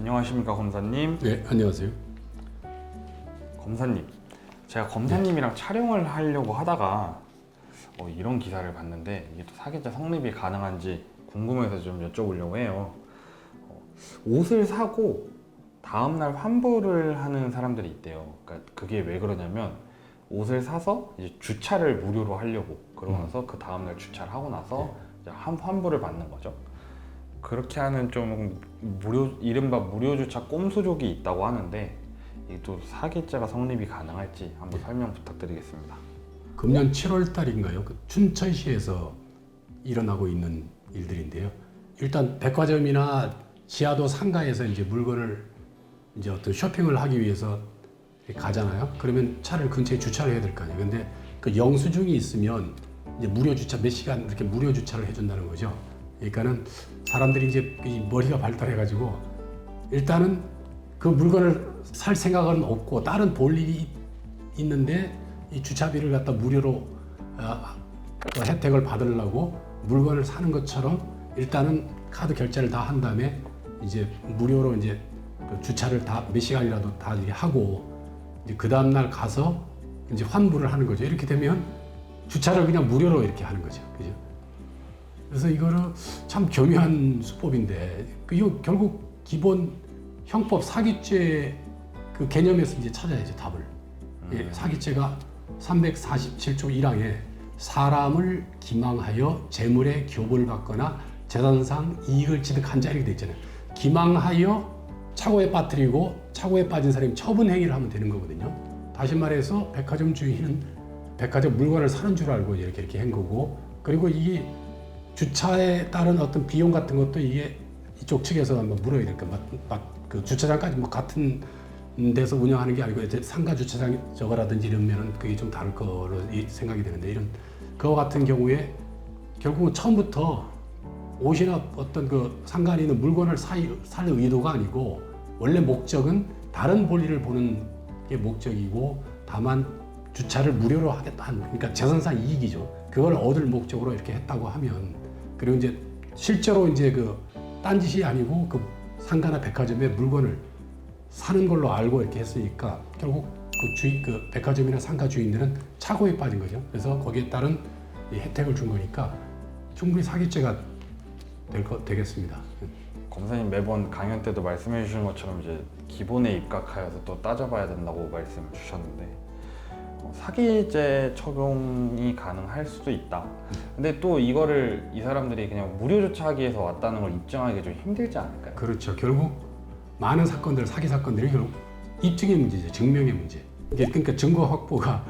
안녕하십니까 검사님. 네, 안녕하세요. 검사님, 제가 검사님이랑 촬영을 하려고 하다가 이런 기사를 봤는데 이게 또 사기죄 성립이 가능한지 궁금해서 좀 여쭤보려고 해요. 옷을 사고 다음날 환불을 하는 사람들이 있대요. 그러니까 그게 왜 그러냐면 옷을 사서 이제 주차를 무료로 하려고 그러고 나서 그 다음날 주차를 하고 나서 이제 환불을 받는 거죠. 그렇게 하는 좀 이른바 무료 주차 꼼수족이 있다고 하는데 이게 또 사기죄가 성립이 가능할지 한번 설명 부탁드리겠습니다. 금년 7월 달인가요? 그 춘천시에서 일어나고 있는 일들인데요. 일단 백화점이나 지하도 상가에서 이제 물건을 이제 어떤 쇼핑을 하기 위해서 가잖아요. 그러면 차를 근처에 주차를 해야 될 거 아니에요. 근데 그 영수증이 있으면 이제 무료 주차 몇 시간 이렇게 무료 주차를 해준다는 거죠. 그러니까는 사람들이 이제 이 머리가 발달해가지고 일단은 그 물건을 살 생각은 없고 다른 볼 일이 있는데 이 주차비를 갖다 무료로 혜택을 받으려고 물건을 사는 것처럼 일단은 카드 결제를 다 한 다음에 이제 무료로 이제 그 주차를 다 몇 시간이라도 다 이렇게 하고 이제 그 다음 날 가서 이제 환불을 하는 거죠. 이렇게 되면 주차를 그냥 무료로 이렇게 하는 거죠. 그죠? 그래서 이거는 참 교묘한 수법인데 이거 결국 기본 형법 사기죄 그 개념에서 이제 찾아야죠, 답을. 예, 사기죄가 347조 1항에 사람을 기망하여 재물의 교부를 받거나 재산상 이익을 취득한 자 이렇게 돼 있잖아요. 기망하여 착오에 빠뜨리고 착오에 빠진 사람이 처분 행위를 하면 되는 거거든요. 다시 말해서 백화점 주인은 백화점 물건을 사는 줄 알고 이렇게 한 거고, 그리고 이게 주차에 따른 어떤 비용 같은 것도 이게 이쪽 측에서 물어야 될까. 그 주차장까지 같은 데서 운영하는 게 아니고 이제 상가 주차장 저거라든지 이러면은 그게 좀 다를 거로 생각이 되는데, 이런 그와 같은 경우에 결국은 처음부터 옷이나 어떤 그 상가에 있는 물건을 살 의도가 아니고 원래 목적은 다른 볼일을 보는 게 목적이고 다만 주차를 무료로 하겠다 하는, 그러니까 재산상 이익이죠. 그걸 얻을 목적으로 이렇게 했다고 하면, 그리고 이제 실제로 이제 그 딴짓이 아니고 그 상가나 백화점에 물건을 사는 걸로 알고 이렇게 했으니까 결국 그 백화점이나 상가 주인들은 착오에 빠진 거죠. 그래서 거기에 따른 이 혜택을 준 거니까 충분히 사기죄가 되겠습니다. 검사님 매번 강연 때도 말씀해 주시는 것처럼 이제 기본에 입각하여서 또 따져봐야 된다고 말씀을 주셨는데 사기죄 적용이 가능할 수도 있다. 근데 또 이거를 이 사람들이 그냥 무료 주차하기 위해서 왔다는 걸 입증하기 좀 힘들지 않을까요? 그렇죠. 결국 많은 사건들, 사기 사건들이 결국 입증의 문제죠. 증명의 문제. 그러니까 증거 확보가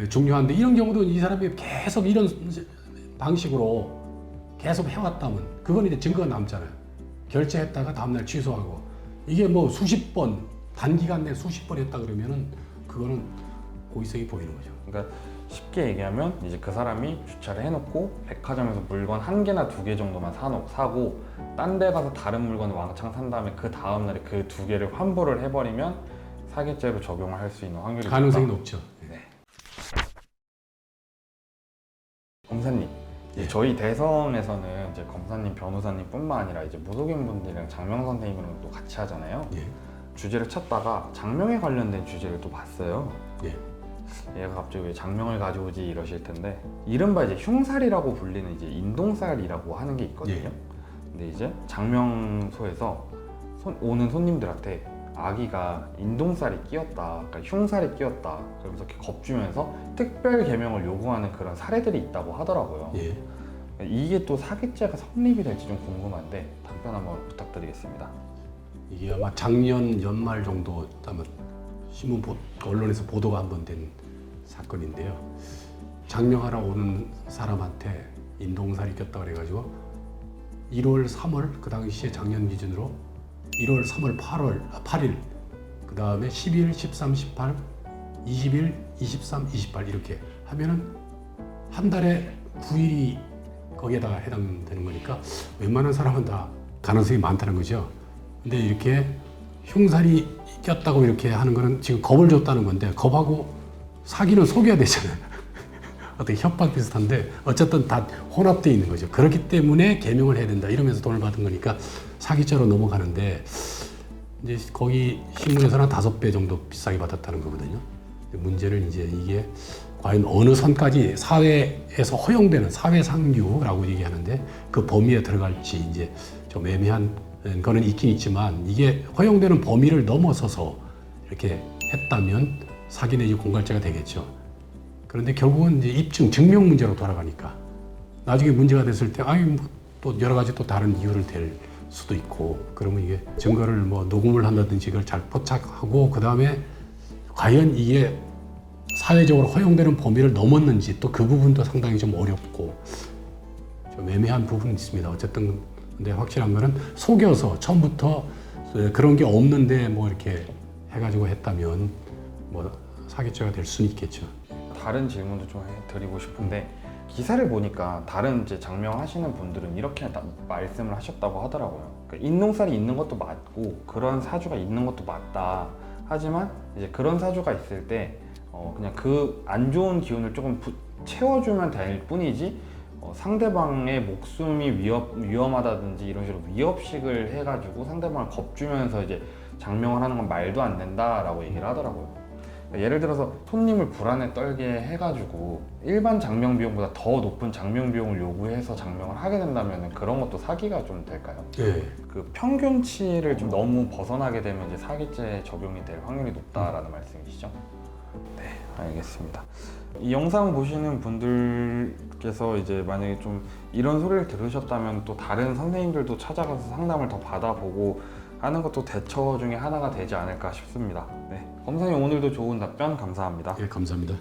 중요한데, 이런 경우도 이 사람이 계속 이런 방식으로 계속 해왔다면 그건 이제 증거가 남잖아요. 결제했다가 다음날 취소하고, 이게 뭐 수십 번, 단기간 내에 수십 번 했다 그러면은 그거는 고의성이 보이는 거죠. 그러니까 쉽게 얘기하면 이제 그 사람이 주차를 해놓고 백화점에서 물건 한 개나 두 개 정도만 사고 딴 데 가서 다른 물건을 왕창 산 다음에 그 다음날에 그 두 개를 환불을 해버리면 사기죄로 적용을 할 수 있는 확률이 가능성이 높다. 높죠. 네. 검사님, 이제 저희 대성에서는 이제 검사님, 변호사님뿐만 아니라 이제 무속인 분들이랑 장명 선생님이랑 또 같이 하잖아요. 예. 주제를 찾다가 장명에 관련된 주제를 또 봤어요. 예. 얘가 갑자기 왜 장명을 가져오지 이러실 텐데, 이른바 이제 흉살이라고 불리는 이제 인동살이라고 하는 게 있거든요. 예. 근데 이제 장명소에서 오는 손님들한테 아기가 인동살이 끼었다, 그러니까 흉살이 끼었다, 그러면서 이렇게 겁주면서 특별 개명을 요구하는 그런 사례들이 있다고 하더라고요. 예. 이게 또 사기죄가 성립이 될지 좀 궁금한데 답변 한번 부탁드리겠습니다. 이게 아마 작년 연말 정도 아마 언론에서 보도가 한 번 된 사건인데요. 장명하러 오는 사람한테 인동살이 꼈다 그래가지고 1월, 3월 그 당시에 작년 기준으로 1월, 3월, 8일 그 다음에 10일, 13, 18, 20일, 23, 28 이렇게 하면은 한 달에 9일이 거기에다가 해당되는 거니까 웬만한 사람은 다 가능성이 많다는 거죠. 근데 이렇게 흉살이 꼈다고 이렇게 하는 거는 지금 겁을 줬다는 건데, 겁하고 사기는 속여야 되잖아요. 어떻게 협박 비슷한데 어쨌든 다 혼합되어 있는 거죠. 그렇기 때문에 개명을 해야 된다 이러면서 돈을 받은 거니까 사기죄로 넘어가는데 이제 거기 신문에서는 한 5배 정도 비싸게 받았다는 거거든요. 문제는 이제 이게 과연 어느 선까지 사회에서 허용되는 사회상규라고 얘기하는데 그 범위에 들어갈지 이제 좀 애매한 거는 있긴 있지만 이게 허용되는 범위를 넘어서서 이렇게 했다면 사기 내지 공갈죄가 되겠죠. 그런데 결국은 이제 입증, 증명 문제로 돌아가니까 나중에 문제가 됐을 때 아니 또 여러 가지 또 다른 이유를 댈 수도 있고 그러면 이게 증거를 뭐 녹음을 한다든지 이걸 잘 포착하고 그 다음에 과연 이게 사회적으로 허용되는 범위를 넘었는지 또 그 부분도 상당히 좀 어렵고 좀 애매한 부분이 있습니다. 어쨌든 근데 확실한 거는 속여서 처음부터 그런 게 없는데 뭐 이렇게 해가지고 했다면 뭐 사기죄가 될 수는 있겠죠. 다른 질문도 좀 드리고 싶은데 기사를 보니까 다른 이제 장명하시는 분들은 이렇게 말씀을 하셨다고 하더라고요. 그러니까 인농살이 있는 것도 맞고 그런 사주가 있는 것도 맞다. 하지만 이제 그런 사주가 있을 때 그냥 그 안 좋은 기운을 조금 채워주면 될 뿐이지 상대방의 목숨이 위험하다든지 이런 식으로 위협식을 해가지고 상대방을 겁주면서 이제 장명을 하는 건 말도 안 된다라고 얘기를 하더라고요. 그러니까 예를 들어서 손님을 불안에 떨게 해가지고 일반 장명 비용보다 더 높은 장명 비용을 요구해서 장명을 하게 된다면 그런 것도 사기가 좀 될까요? 네. 그 평균치를 좀 너무 벗어나게 되면 이제 사기죄 적용이 될 확률이 높다라는 말씀이시죠? 네, 알겠습니다. 이 영상 보시는 분들께서 이제 만약에 좀 이런 소리를 들으셨다면 또 다른 선생님들도 찾아가서 상담을 더 받아보고 하는 것도 대처 중에 하나가 되지 않을까 싶습니다. 네, 검사님 오늘도 좋은 답변 감사합니다. 예, 감사합니다.